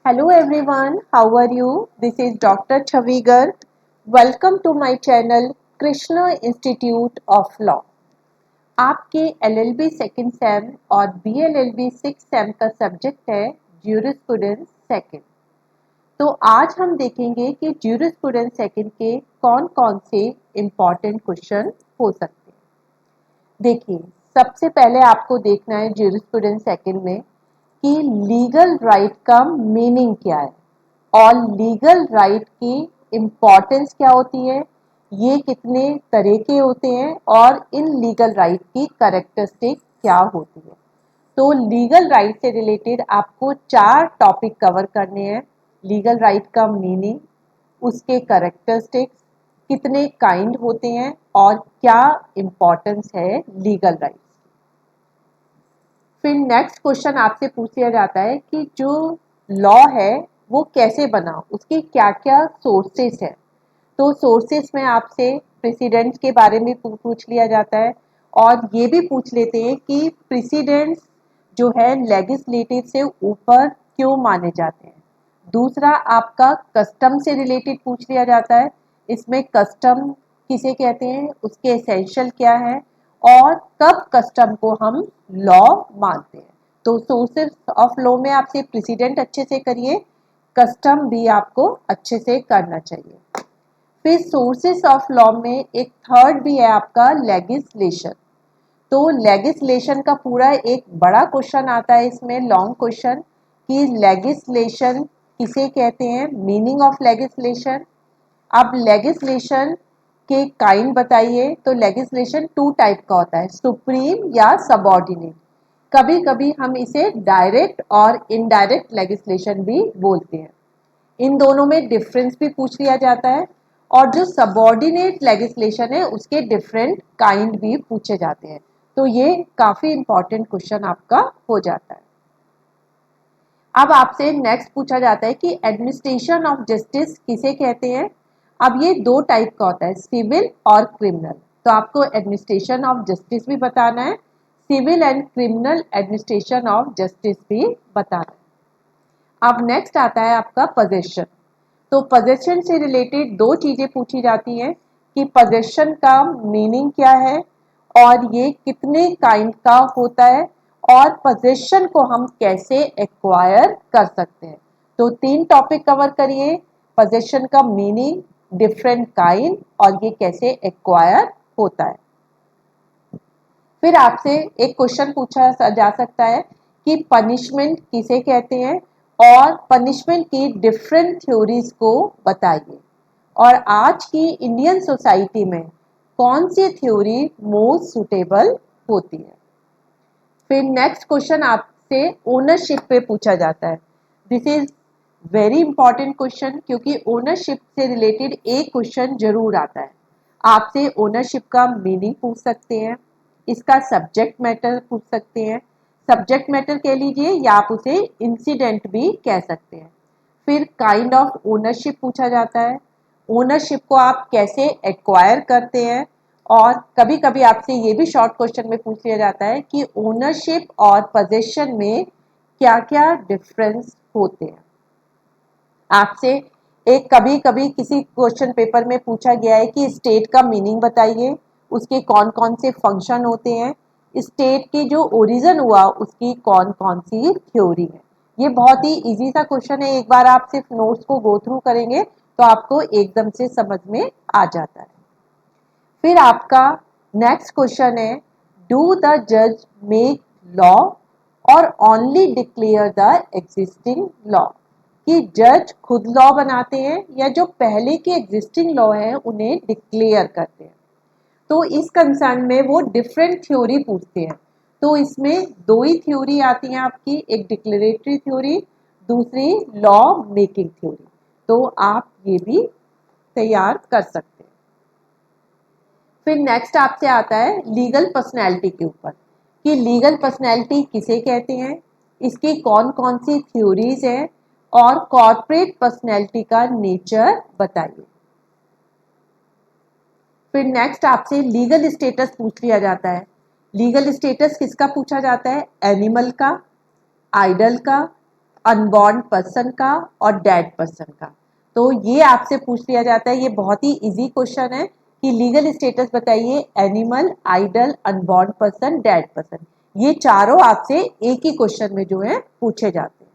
Hello everyone, how are you? This is Dr. Chavigar. Welcome to my channel Krishna Institute of Law. आपके LLB second same और BLLB six same का subject है jurisprudence second. तो आज हम देखेंगे कि ज्यूरिस्प्रूडेंस सेकेंड के कौन कौन से इम्पॉर्टेंट क्वेश्चन हो सकते हैं। देखिए, सबसे पहले आपको देखना है ज्यूरिस्प्रूडेंस सेकेंड में कि लीगल राइट का मीनिंग क्या है और लीगल राइट की इम्पॉर्टेंस क्या होती है, ये कितने तरह के होते हैं और इन लीगल राइट की कैरेक्टरिस्टिक क्या होती है। तो लीगल राइट से रिलेटेड आपको 4 टॉपिक कवर करने हैं। लीगल राइट का मीनिंग, उसके कैरेक्टरिस्टिक्स, कितने काइंड होते हैं और क्या इम्पॉर्टेंस है लीगल राइट। फिर नेक्स्ट क्वेश्चन आपसे पूछ लिया जाता है कि जो लॉ है वो कैसे बना, उसके क्या क्या सोर्सेस है। तो सोर्सेस में आपसे प्रेसिडेंट्स के बारे में पूछ लिया जाता है और ये भी पूछ लेते हैं कि प्रेसिडेंट्स जो है लेजिस्लेटिव से ऊपर क्यों माने जाते हैं। दूसरा आपका कस्टम से रिलेटेड पूछ लिया जाता है, इसमें कस्टम किसे कहते हैं, उसके एसेंशियल क्या है और कब कस्टम को हम लॉ मानते हैं। तो सोर्सेस ऑफ लॉ में आपसे प्रेसिडेंट अच्छे से करिए, कस्टम भी आपको अच्छे से करना चाहिए। फिर सोर्सेस ऑफ लॉ में एक थर्ड भी है आपका लेजिस्लेशन। तो लेजिस्लेशन का पूरा एक बड़ा क्वेश्चन आता है इसमें, लॉन्ग क्वेश्चन, कि लेजिस्लेशन किसे कहते हैं, मीनिंग ऑफ लेजिस्लेशन। अब लेजिस्लेशन के काइंड बताइए। तो लेजिस्लेशन 2 टाइप का होता है, सुप्रीम या सबऑर्डिनेट। कभी कभी हम इसे डायरेक्ट और इनडायरेक्ट लेजिस्लेशन भी बोलते हैं। इन दोनों में डिफरेंस भी पूछ लिया जाता है और जो सबऑर्डिनेट लेजिस्लेशन है उसके डिफरेंट काइंड भी पूछे जाते हैं। तो ये काफी इंपॉर्टेंट क्वेश्चन आपका हो जाता है। अब आपसे नेक्स्ट पूछा जाता है कि एडमिनिस्ट्रेशन ऑफ जस्टिस किसे कहते हैं। अब ये 2 टाइप का होता है, सिविल और क्रिमिनल। तो आपको एडमिनिस्ट्रेशन ऑफ जस्टिस भी बताना है, civil and criminal administration of justice भी बताना है। अब नेक्स्ट आता है आपका पोजेशन। तो पोजेशन से रिलेटेड 2 चीजें पूछी जाती हैं कि पोजेशन का मीनिंग क्या है और ये कितने काइंड का होता है और पोजेशन को हम कैसे एक्वायर कर सकते हैं। तो 3 टॉपिक कवर करिए, पोजेशन का मीनिंग, डिफरेंट काइंड और ये कैसे एक्वायर होता है। फिर आपसे एक क्वेश्चन पूछा जा सकता है कि पनिशमेंट किसे कहते हैं और पनिशमेंट की डिफरेंट थ्योरीज को बताइए और आज की इंडियन सोसाइटी में कौन सी थ्योरी मोस्ट सुटेबल होती है। फिर नेक्स्ट क्वेश्चन आपसे ओनरशिप पे पूछा जाता है। This is very important question क्योंकि ओनरशिप से रिलेटेड एक क्वेश्चन जरूर आता है। आपसे ओनरशिप का मीनिंग पूछ सकते हैं, इसका सब्जेक्ट मैटर पूछ सकते हैं, सब्जेक्ट मैटर कह लीजिए या आप उसे इंसिडेंट भी कह सकते हैं। फिर काइंड ऑफ ओनरशिप पूछा जाता है, ओनरशिप को आप कैसे एक्वायर करते हैं और कभी कभी आपसे ये भी शॉर्ट क्वेश्चन में पूछ लिया जाता है कि ओनरशिप और पोजेशन में क्या क्या डिफरेंस होते हैं। आपसे एक कभी कभी किसी क्वेश्चन पेपर में पूछा गया है कि स्टेट का मीनिंग बताइए, उसके कौन कौन से फंक्शन होते हैं, स्टेट के जो ओरिजिन हुआ उसकी कौन कौन सी थ्योरी है। ये बहुत ही इजी सा क्वेश्चन है, एक बार आप सिर्फ नोट्स को गो थ्रू करेंगे तो आपको एकदम से समझ में आ जाता है। फिर आपका नेक्स्ट क्वेश्चन है, डू द जज मेक लॉ और only declare the existing law. कि जज खुद लॉ बनाते हैं या जो पहले के एग्जिस्टिंग लॉ है उन्हें डिक्लेयर करते हैं। तो इस कंसर्न में वो डिफरेंट थ्योरी पूछते हैं। तो इसमें 2 ही थ्योरी आती हैं आपकी, एक डिक्लेरेटरी थ्योरी, दूसरी लॉ मेकिंग थ्योरी। तो आप ये भी तैयार कर सकते हैं। फिर नेक्स्ट आपसे आता है लीगल पर्सनैलिटी के ऊपर कि लीगल पर्सनैलिटी किसे कहते हैं, इसकी कौन कौन सी थ्योरीज हैं और कॉर्पोरेट पर्सनैलिटी का नेचर बताइए। फिर नेक्स्ट आपसे लीगल स्टेटस पूछ लिया जाता है। लीगल स्टेटस किसका पूछा जाता है, एनिमल का, आइडल का, अनबॉर्न पर्सन का और डेड पर्सन का। तो ये आपसे पूछ लिया जाता है, ये बहुत ही इजी क्वेश्चन है कि लीगल स्टेटस बताइए, animal, idol, unborn person, dead person. ये चारों आपसे एक ही क्वेश्चन में जो है पूछे जाते हैं।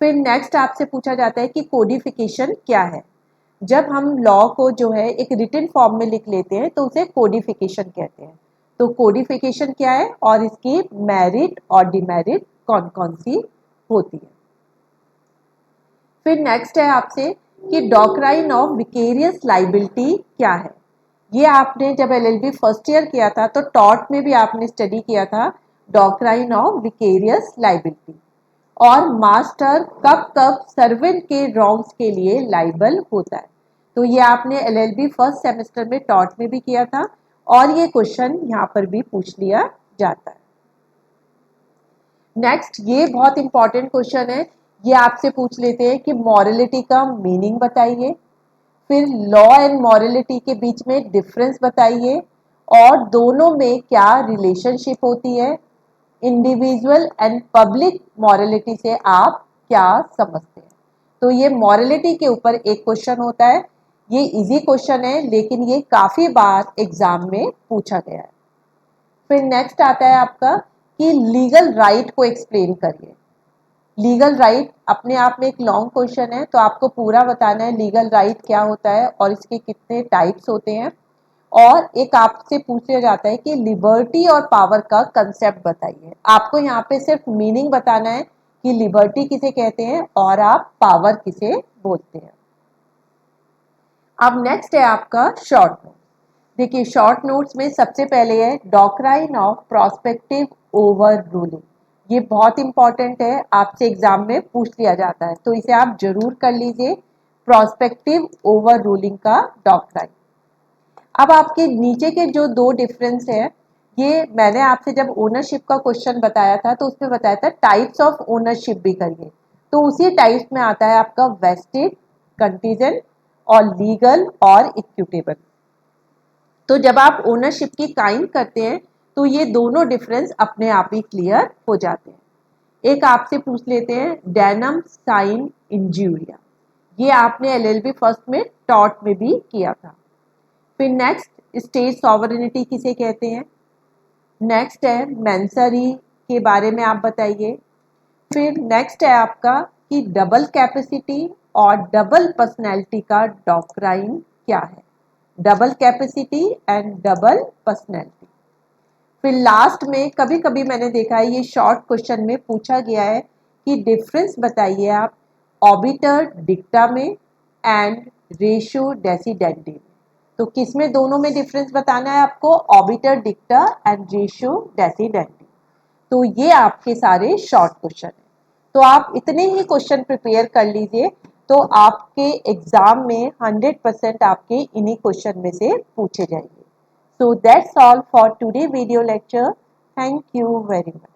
फिर नेक्स्ट आपसे पूछा जाता है कि कोडिफिकेशन क्या है। जब हम लॉ को जो है एक रिटन फॉर्म में लिख लेते हैं तो उसे कोडिफिकेशन कहते हैं। तो कोडिफिकेशन क्या है और इसकी मेरिट और डिमेरिट कौन कौन सी होती है। फिर नेक्स्ट है आपसे कि डॉक्ट्राइन ऑफ विकेरियस लाइबिलिटी क्या है। ये आपने जब एलएलबी फर्स्ट ईयर किया था तो टॉट में भी आपने स्टडी किया था डॉक्ट्राइन ऑफ विकेरियस लाइबिलिटी। और मास्टर कब कब सर्वेंट के रॉन्ग्स के लिए लाइबल होता है। तो ये आपने एलएलबी फर्स्ट सेमेस्टर में टॉट में भी किया था और ये क्वेश्चन यहाँ पर भी पूछ लिया जाता है। नेक्स्ट, ये बहुत इंपॉर्टेंट क्वेश्चन है, ये आपसे पूछ लेते हैं कि मॉरलिटी का मीनिंग बताइए, फिर लॉ एंड मॉरलिटी के बीच में डिफरेंस बताइए और दोनों में क्या रिलेशनशिप होती है, इंडिविजुअल एंड पब्लिक मॉरलिटी से आप क्या समझते हैं। तो ये मॉरलिटी के ऊपर एक क्वेश्चन होता है, ये इजी क्वेश्चन है लेकिन ये काफ़ी बार एग्जाम में पूछा गया है। फिर नेक्स्ट आता है आपका कि लीगल राइट को एक्सप्लेन करिए। लीगल राइट अपने आप में एक लॉन्ग क्वेश्चन है तो आपको पूरा बताना है लीगल राइट क्या होता है और इसके कितने टाइप्स होते हैं। और एक आपसे पूछा जाता है कि लिबर्टी और पावर का कंसेप्ट बताइए। आपको यहाँ पे सिर्फ मीनिंग बताना है कि लिबर्टी किसे कहते हैं और आप पावर किसे बोलते हैं। अब नेक्स्ट है आपका शॉर्ट नोट। देखिए शॉर्ट नोट्स में सबसे पहले है doctrine of prospective over ruling. ये बहुत इंपॉर्टेंट है, आपसे एग्जाम में पूछ लिया जाता है तो इसे आप जरूर कर लीजिए, प्रोस्पेक्टिव ओवर रूलिंग का डॉक्ट्राइन। अब आपके नीचे के जो दो डिफरेंस है, ये मैंने आपसे जब ओनरशिप का क्वेश्चन बताया था तो उसमें बताया था टाइप्स ऑफ ओनरशिप भी करिए। तो उसी टाइप्स में आता है आपका वेस्टेड, कंटीजेंट और लीगल और इक्विटेबल। तो जब आप ओनरशिप की काइंड करते हैं तो ये दोनों डिफरेंस अपने आप ही क्लियर हो जाते हैं। एक आपसे पूछ लेते हैं डेनम साइन इंजूरिया, ये आपने एलएलबी फर्स्ट में टॉट में भी किया था। फिर नेक्स्ट, स्टेट सॉवरेनिटी किसे कहते हैं। नेक्स्ट है मेंसरी के बारे में आप बताइए। फिर नेक्स्ट है आपका कि डबल कैपेसिटी और डबल पर्सनैलिटी का डॉक्ट्राइन क्या है, double capacity and double personality. फिर लास्ट में कभी कभी मैंने देखा है ये शॉर्ट क्वेश्चन में पूछा गया है कि डिफरेंस बताइए आप ऑबिटर डिक्टा में एंड रेशियो डेसिडेंटी में। तो किस में दोनों में डिफरेंस बताना है आपको, ऑबिटर डिक्टा एंड रेशियो डेसिडेंटी। तो ये आपके सारे शॉर्ट क्वेश्चन हैं। तो आप इतने ही क्वेश्चन प्रिपेयर कर लीजिए तो आपके एग्जाम में 100% आपके इन्हीं क्वेश्चन में से पूछे जाएंगे। So that's all for today video lecture. Thank you very much.